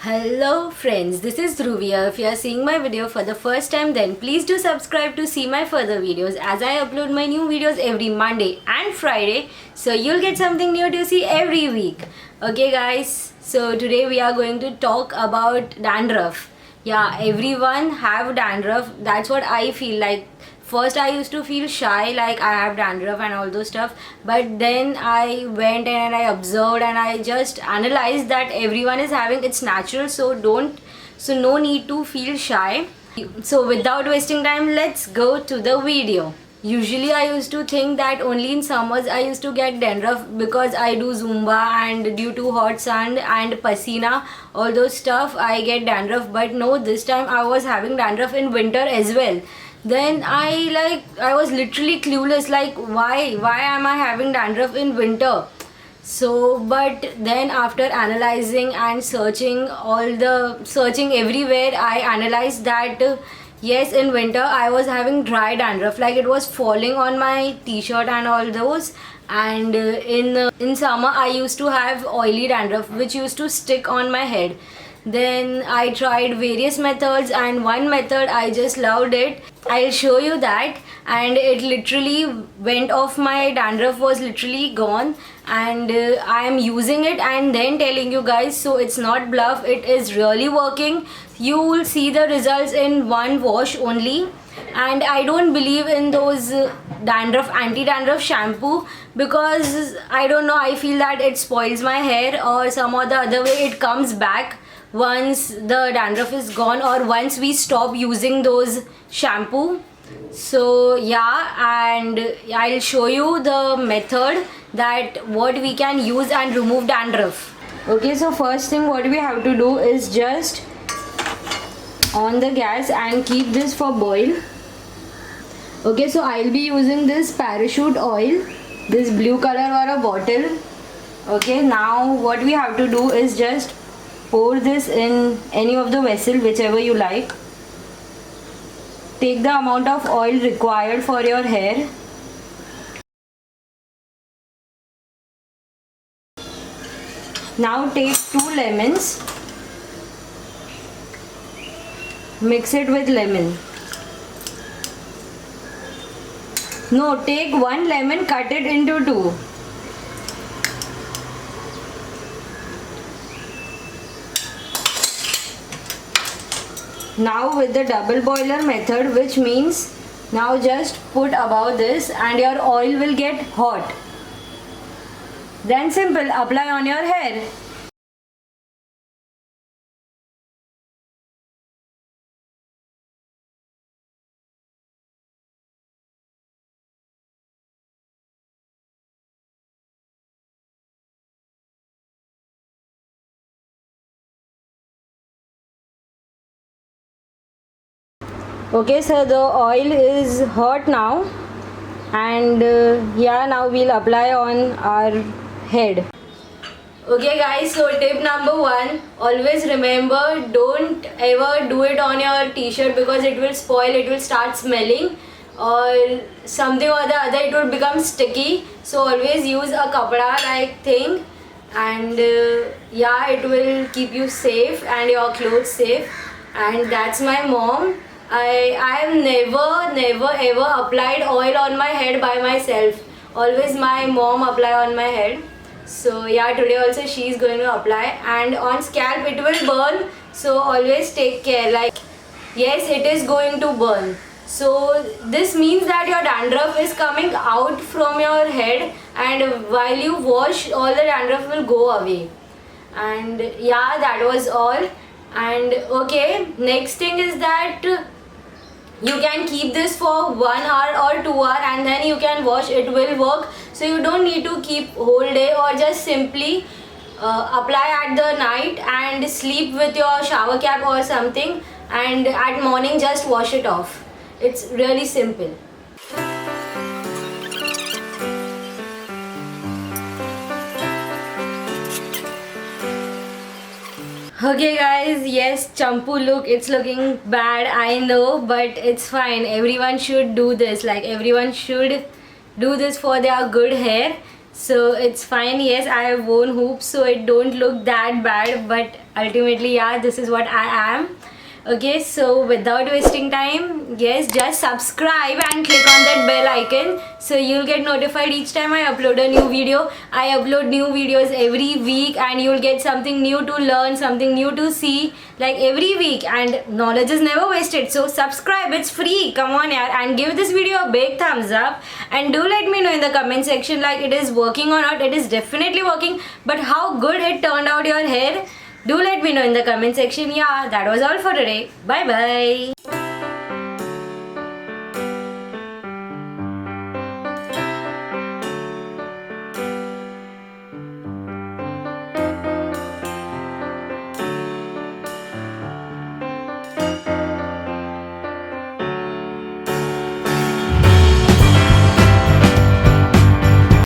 Hello friends, this is Dhruvi. If you are seeing my video for the first time, then please do subscribe to see my further videos as I upload my new videos every Monday and Friday, so you'll get something new to see every week. Okay guys, so today we are going to talk about dandruff. Yeah, everyone have dandruff. That's what I feel like. First I used to feel shy, like I have dandruff and all those stuff, but then I went and I observed and I just analyzed that everyone is having, it's natural, so no need to feel shy. So without wasting time, let's go to the video. Usually I used to think that only in summers I used to get dandruff because I do Zumba and due to hot sun and pasina, all those stuff, I get dandruff. But no, this time I was having dandruff in winter as well. Then I was literally clueless, like why am I having dandruff in winter? So but then after analyzing and searching everywhere, I analyzed that yes, in winter I was having dry dandruff, like it was falling on my t-shirt and all those. And in summer I used to have oily dandruff which used to stick on my head. Then I tried various methods and one method I just loved it. I'll show you that, and it literally went off. My dandruff was literally gone, and I am using it and then telling you guys, so it's not bluff, it is really working. You will see the results in one wash only. And I don't believe in those anti-dandruff shampoo, because I don't know, I feel that it spoils my hair or some or the other way it comes back once the dandruff is gone or once we stop using those shampoo. So yeah, and I'll show you the method that what we can use and remove dandruff. Okay, so first thing what we have to do is just on the gas and keep this for boil. Okay, so I'll be using this parachute oil, this blue color or a bottle. Okay, now what we have to do is just pour this in any of the vessel, whichever you like. Take the amount of oil required for your hair. Now take 2 lemons. Mix it with lemon. No, take 1 lemon, cut it into 2. Now with the double boiler method, which means now just put above this and your oil will get hot. Then simple, apply on your hair. Okay, so the oil is hot now, and yeah, now we'll apply on our head. Okay guys, so tip number 1, always remember, don't ever do it on your t-shirt because it will spoil, it will start smelling or something or the other, it will become sticky. So always use a kapda like thing, and yeah, it will keep you safe and your clothes safe. And that's my mom. I have never ever applied oil on my head by myself. Always my mom apply on my head. So yeah, today also she is going to apply, and on scalp it will burn. So always take care. Like yes, it is going to burn. So this means that your dandruff is coming out from your head, and while you wash, all the dandruff will go away. And yeah, that was all. And okay, next thing is that you can keep this for 1 hour or 2 hours and then you can wash, it will work. So you don't need to keep whole day, or just simply apply at the night and sleep with your shower cap or something, and at morning just wash it off. It's really simple. Okay guys, yes, champu look, it's looking bad, I know, but it's fine. Everyone should do this, like everyone should do this for their good hair. So it's fine. Yes, I have worn hoops, so it don't look that bad, but ultimately, yeah, this is what I am. Okay, so without wasting time, yes, just subscribe and click on that bell icon so you'll get notified each time I upload a new video. I upload new videos every week and you'll get something new to learn, something new to see, like every week, and knowledge is never wasted. So subscribe, it's free. Come on, yaar, and give this video a big thumbs up, and do let me know in the comment section like it is working or not. It is definitely working, but how good it turned out your hair, do let me know in the comment section. Yeah, that was all for today. Bye bye.